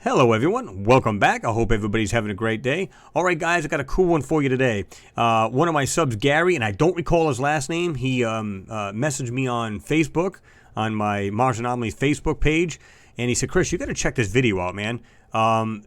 Hello everyone, welcome back. I hope everybody's having a great day. Alright guys, I got a cool one for you today. One of my subs, Gary, and I don't recall his last name, he messaged me on Facebook, on my Mars Anomalies Facebook page, and he said, Chris, you got to check this video out, man.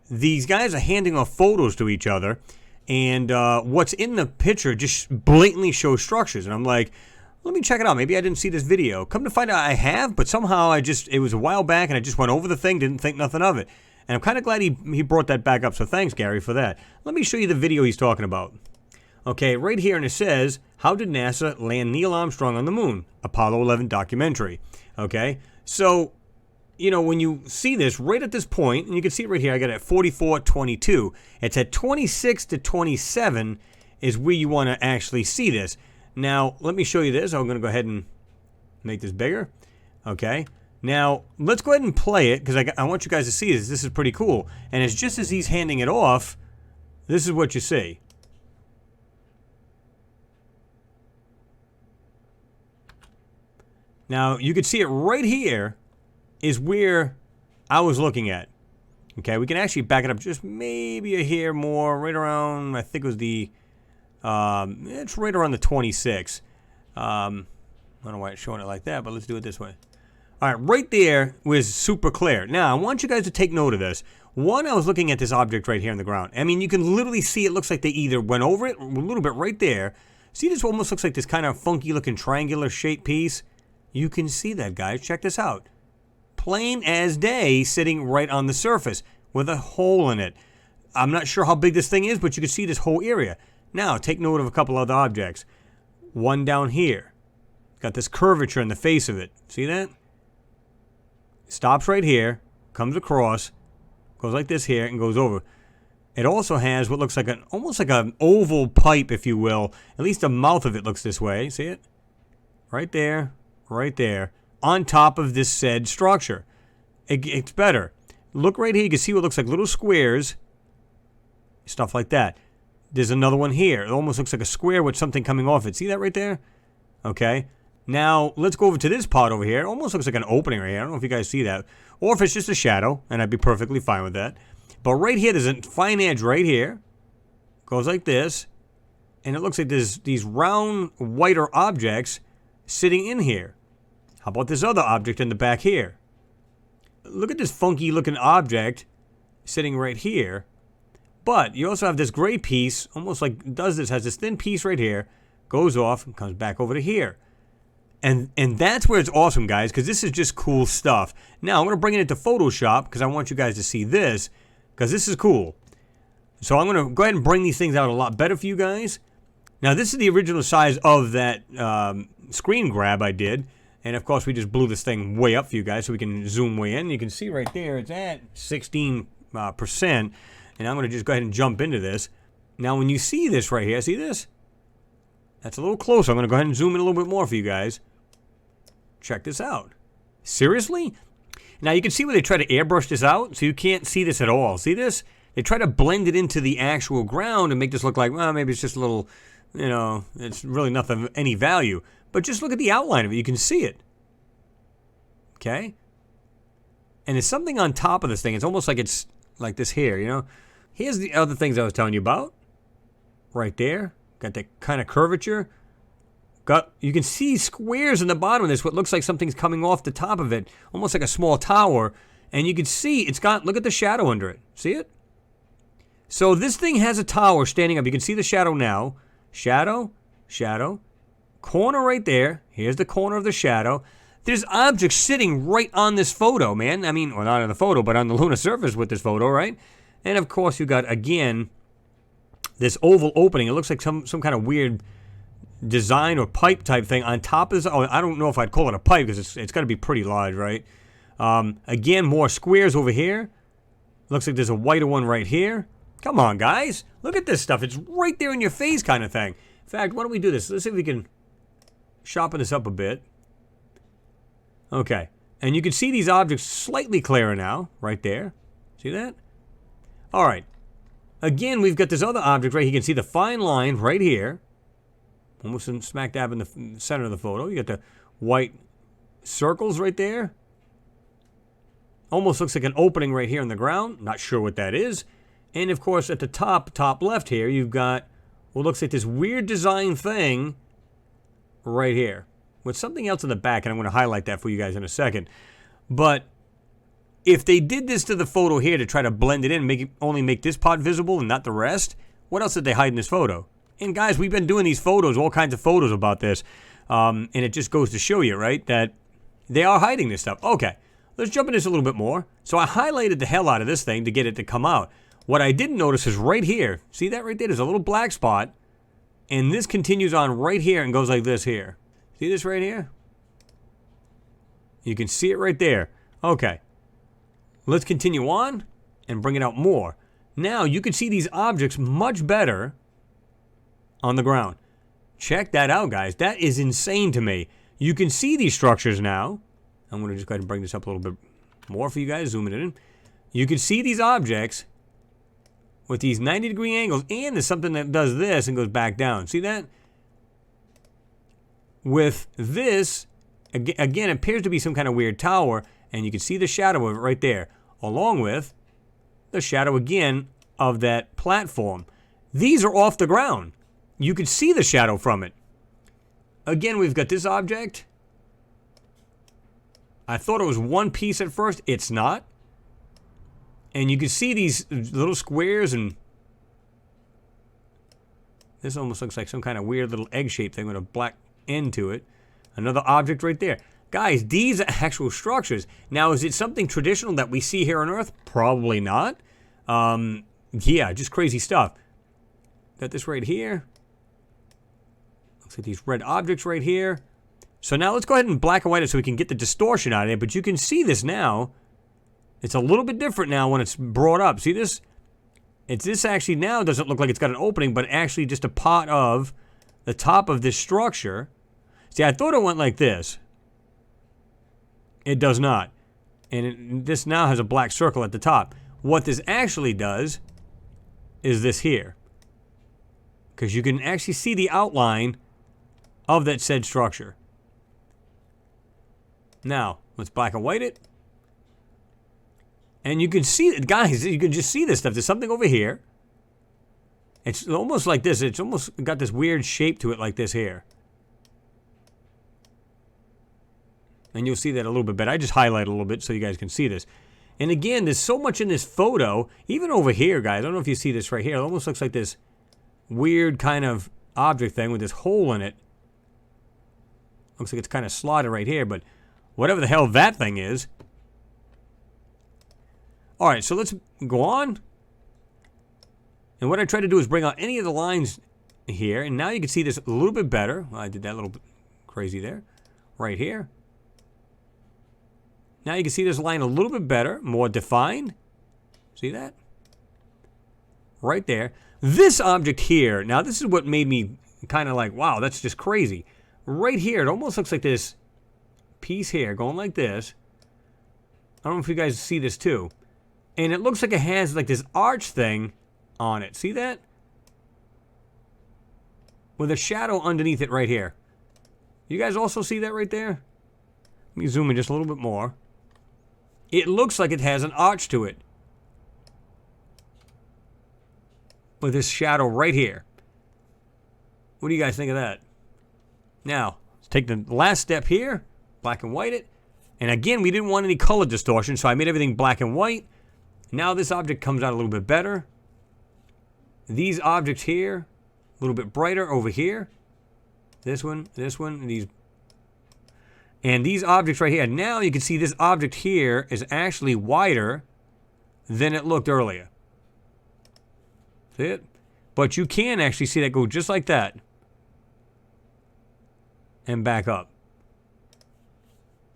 These guys are handing off photos to each other, and what's in the picture just blatantly shows structures, and I'm like, let me check it out. Maybe I didn't see this video. Come to find out I have, but somehow it was a while back, and I just went over the thing, didn't think nothing of it. And I'm kind of glad he brought that back up, so thanks, Gary, for that. Let me show you the video he's talking about. Okay, right here, and it says, how did NASA land Neil Armstrong on the moon? Apollo 11 documentary. Okay, so, you know, when you see this, right at this point, and you can see it right here, I got it at 44:22. It's at 26 to 27 is where you want to actually see this. Now, let me show you this. I'm going to go ahead and make this bigger. Okay. Now, let's go ahead and play it, because I want you guys to see this. This is pretty cool. And it's just as he's handing it off, this is what you see. Now, you can see it right here is where I was looking at. Okay, we can actually back it up just maybe a hair more, right around, I think it was the, it's right around the 26. I don't know why it's showing it like that, but let's do it this way. All right, right there was super clear. Now, I want you guys to take note of this. One, I was looking at this object right here on the ground. I mean, you can literally see it looks like they either went over it a little bit right there. See, this almost looks like this kind of funky-looking triangular shaped piece. You can see that, guys. Check this out. Plain as day sitting right on the surface with a hole in it. I'm not sure how big this thing is, but you can see this whole area. Now, take note of a couple other objects. One down here. Got this curvature in the face of it. See that? Stops right here, comes across, goes like this here, and goes over. It also has what looks like almost like an oval pipe, if you will. At least the mouth of it looks this way. See it? Right there, on top of this said structure. It's better. Look right here. You can see what looks like little squares, stuff like that. There's another one here. It almost looks like a square with something coming off it. See that right there? Okay. Now, let's go over to this part over here. It almost looks like an opening right here. I don't know if you guys see that. Or if it's just a shadow, and I'd be perfectly fine with that. But right here, there's a fine edge right here. Goes like this. And it looks like there's these round, whiter objects sitting in here. How about this other object in the back here? Look at this funky looking object sitting right here. But you also have this gray piece, almost like has this thin piece right here, goes off and comes back over to here. And that's where it's awesome, guys, because this is just cool stuff. Now, I'm going to bring it into Photoshop because I want you guys to see this, because this is cool. So I'm going to go ahead and bring these things out a lot better for you guys. Now, this is the original size of that screen grab I did. And, of course, we just blew this thing way up for you guys so we can zoom way in. You can see right there it's at 16%. And I'm going to just go ahead and jump into this. Now, when you see this right here, see this? That's a little closer. I'm going to go ahead and zoom in a little bit more for you guys. Check this out. Seriously? Now, you can see where they try to airbrush this out, so you can't see this at all. See this? They try to blend it into the actual ground and make this look like, well, maybe it's just a little, you know, it's really nothing of any value. But just look at the outline of it. You can see it. Okay? And there's something on top of this thing. It's almost like it's like this here, you know? Here's the other things I was telling you about. Right there. Got that kind of curvature. You can see squares in the bottom of this, what looks like something's coming off the top of it, almost like a small tower. And you can see it's got, look at the shadow under it. See it? So this thing has a tower standing up. You can see the shadow now. Shadow, shadow, corner right there. Here's the corner of the shadow. There's objects sitting right on this photo, man. I mean, well, not on the photo, but on the lunar surface with this photo, right? And of course, you got, again, this oval opening. It looks like some kind of weird design or pipe type thing on top of this. Oh, I don't know if I'd call it a pipe because it's got to be pretty large, right? Again, more squares over here. Looks like there's a whiter one right here. Come on, guys. Look at this stuff. It's right there in your face kind of thing. In fact, why don't we do this? Let's see if we can sharpen this up a bit. Okay. And you can see these objects slightly clearer now, right there. See that? All right. Again, we've got this other object right here. You can see the fine line right here. Almost smack dab in the center of the photo. You got the white circles right there. Almost looks like an opening right here in the ground. Not sure what that is. And, of course, at the top left here, you've got what looks like this weird design thing right here with something else in the back, and I'm going to highlight that for you guys in a second. But if they did this to the photo here to try to blend it in, only make this part visible and not the rest, what else did they hide in this photo? And, guys, we've been doing these photos, all kinds of photos about this, and it just goes to show you, right, that they are hiding this stuff. Okay, let's jump into this a little bit more. So I highlighted the hell out of this thing to get it to come out. What I didn't notice is right here. See that right there? There's a little black spot. And this continues on right here and goes like this here. See this right here? You can see it right there. Okay. Let's continue on and bring it out more. Now you can see these objects much better on the ground. Check that out, guys. That is insane to me. You can see these structures now. I'm going to just go ahead and bring this up a little bit more for you guys. Zoom it in. You can see these objects with these 90-degree angles, and there's something that does this and goes back down. See that? With this, again, it appears to be some kind of weird tower, and you can see the shadow of it right there, along with the shadow again of that platform. These are off the ground. You can see the shadow from it. Again, we've got this object. I thought it was one piece at first. It's not. And you can see these little squares, and this almost looks like some kind of weird little egg-shaped thing with a black end to it. Another object right there. Guys, these are actual structures. Now, is it something traditional that we see here on Earth? Probably not. Yeah, just crazy stuff. Got this right here. Looks like these red objects right here. So now let's go ahead and black and white it so we can get the distortion out of it. But you can see this now. It's a little bit different now when it's brought up. See this? This actually now doesn't look like it's got an opening, but actually just a part of the top of this structure. See, I thought it went like this. It does not. And this now has a black circle at the top. What this actually does is this here. Because you can actually see the outline of that said structure. Now, let's black and white it. And you can see it, guys, you can just see this stuff. There's something over here. It's almost like this. It's almost got this weird shape to it like this here. And you'll see that a little bit better. I just highlight a little bit so you guys can see this. And again, there's so much in this photo. Even over here, guys, I don't know if you see this right here. It almost looks like this weird kind of object thing with this hole in it. Looks like it's kind of slotted right here, but whatever the hell that thing is. All right, so let's go on. And what I try to do is bring out any of the lines here. And now you can see this a little bit better. Well, I did that a little bit crazy there. Right here. Now you can see this line a little bit better, more defined. See that? Right there. This object here, now this is what made me kind of like, wow, that's just crazy. Right here, it almost looks like this piece here going like this. I don't know if you guys see this too. And it looks like it has like this arch thing on it. See that? With a shadow underneath it right here. You guys also see that right there? Let me zoom in just a little bit more. It looks like it has an arch to it. With this shadow right here. What do you guys think of that? Now, let's take the last step here. Black and white it. And again, we didn't want any color distortion, so I made everything black and white. Now this object comes out a little bit better. These objects here, a little bit brighter over here. This one, and these. And these objects right here. Now you can see this object here is actually wider than it looked earlier. See it? But you can actually see that go just like that. And back up.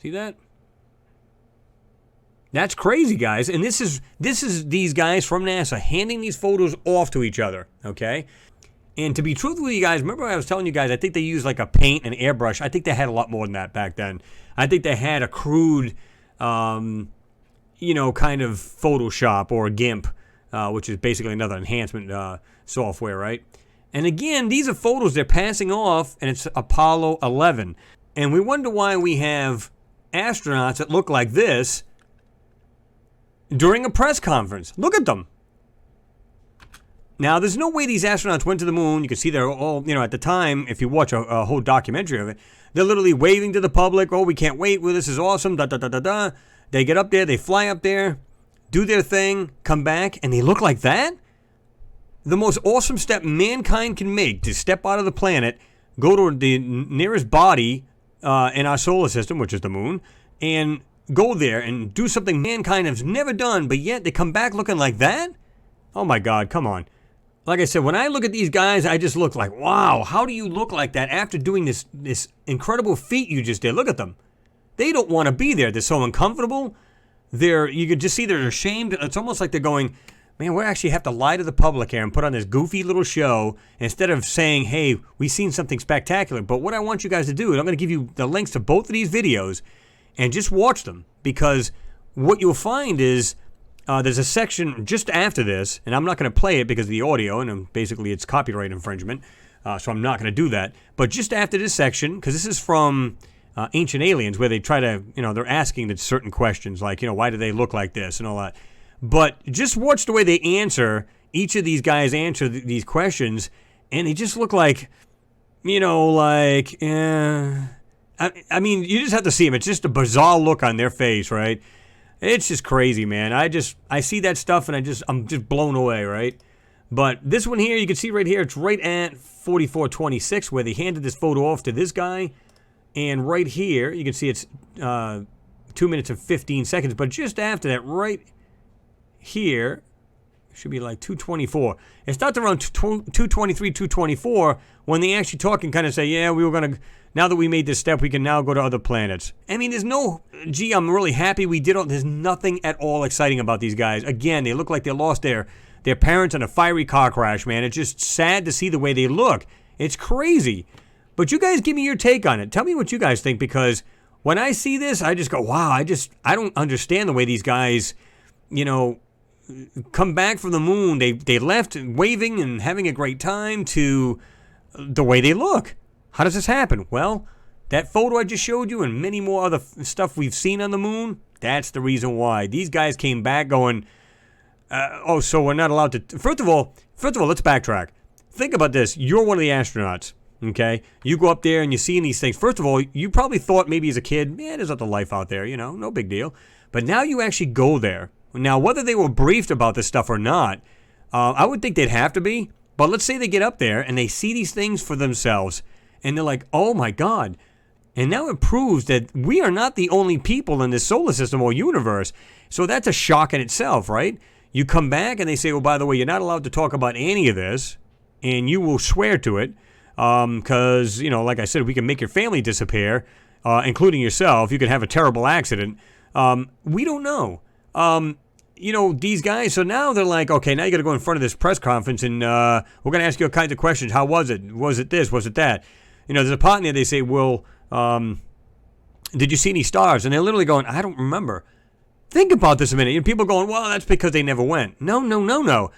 See that? That's crazy, guys. And this is these guys from NASA handing these photos off to each other, okay? And to be truthful with you guys, remember I was telling you guys, I think they used like a paint and airbrush. I think they had a lot more than that back then. I think they had a crude, you know, kind of Photoshop or GIMP, which is basically another enhancement software, right? And again, these are photos they're passing off, and it's Apollo 11. And we wonder why we have astronauts that look like this during a press conference. Look at them. Now, there's no way these astronauts went to the moon. You can see they're all, at the time, if you watch a whole documentary of it, they're literally waving to the public. Oh, we can't wait. Well, this is awesome. Da, da, da, da, da. They get up there. They fly up there, do their thing, come back, and they look like that? The most awesome step mankind can make to step out of the planet, go to the nearest body in our solar system, which is the moon, and go there and do something mankind has never done, but yet they come back looking like that? Oh, my God, come on. Like I said, when I look at these guys, I just look like, wow, how do you look like that after doing this incredible feat you just did? Look at them. They don't want to be there. They're so uncomfortable. You could just see they're ashamed. It's almost like they're going, man, we actually have to lie to the public here and put on this goofy little show instead of saying, hey, we've seen something spectacular. But what I want you guys to do is I'm going to give you the links to both of these videos and just watch them, because what you'll find is there's a section just after this, and I'm not going to play it because of the audio, and basically it's copyright infringement, so I'm not going to do that. But just after this section, because this is from Ancient Aliens, where they try to, they're asking certain questions, like, why do they look like this and all that. But just watch the way they answer, each of these guys answer these questions, and they just look like, I mean, you just have to see them. It's just a bizarre look on their face, right? It's just crazy, man. I see that stuff and I'm just blown away, right? But this one here, you can see right here, it's right at 44:26 where they handed this photo off to this guy. And right here, you can see it's 2 minutes and 15 seconds. But just after that, right here, should be like 2:24. It starts around 2:23, 2:24 when they actually talk and kind of say, yeah, we were going to, now that we made this step, we can now go to other planets. I mean, there's no, gee, I'm really happy we did all, there's nothing at all exciting about these guys. Again, they look like they lost their parents in a fiery car crash, man. It's just sad to see the way they look. It's crazy. But you guys give me your take on it. Tell me what you guys think, because when I see this, I just go, wow, I don't understand the way these guys, come back from the moon. They left waving and having a great time to the way they look. How does this happen? Well, that photo I just showed you and many more other stuff we've seen on the moon, that's the reason why. These guys came back going, so we're not allowed to... First of all, let's backtrack. Think about this. You're one of the astronauts, okay? You go up there and you're seeing these things. First of all, you probably thought maybe as a kid, there's other life out there, no big deal. But now you actually go there. Now, whether they were briefed about this stuff or not, I would think they'd have to be. But let's say they get up there and they see these things for themselves. And they're like, oh my God. And now it proves that we are not the only people in this solar system or universe. So that's a shock in itself, right? You come back and they say, oh, by the way, you're not allowed to talk about any of this. And you will swear to it. Because, like I said, we can make your family disappear, including yourself. You could have a terrible accident. We don't know. These guys, so now they're like, okay, now you got to go in front of this press conference and we're going to ask you all kinds of questions. How was it? Was it this? Was it that? There's a part in there they say, well, did you see any stars? And they're literally going, I don't remember. Think about this a minute. And people are going, well, that's because they never went. No.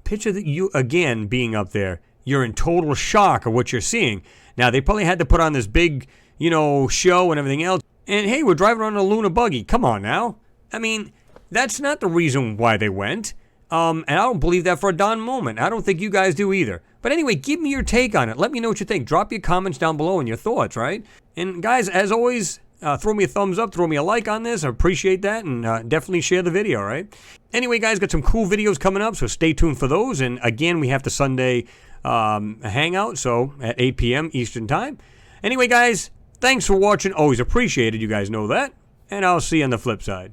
Picture that you, again, being up there. You're in total shock of what you're seeing. Now, they probably had to put on this big, show and everything else. And, hey, we're driving around in a lunar buggy. Come on now. I mean, that's not the reason why they went. And I don't believe that for a darn moment. I don't think you guys do either. But anyway, give me your take on it. Let me know what you think. Drop your comments down below and your thoughts, right? And guys, as always, throw me a thumbs up, throw me a like on this. I appreciate that, and definitely share the video, right? Anyway, guys, got some cool videos coming up, so stay tuned for those. And again, we have the Sunday hangout, so at 8 p.m. Eastern Time. Anyway, guys, thanks for watching. Always appreciated. You guys know that. And I'll see you on the flip side.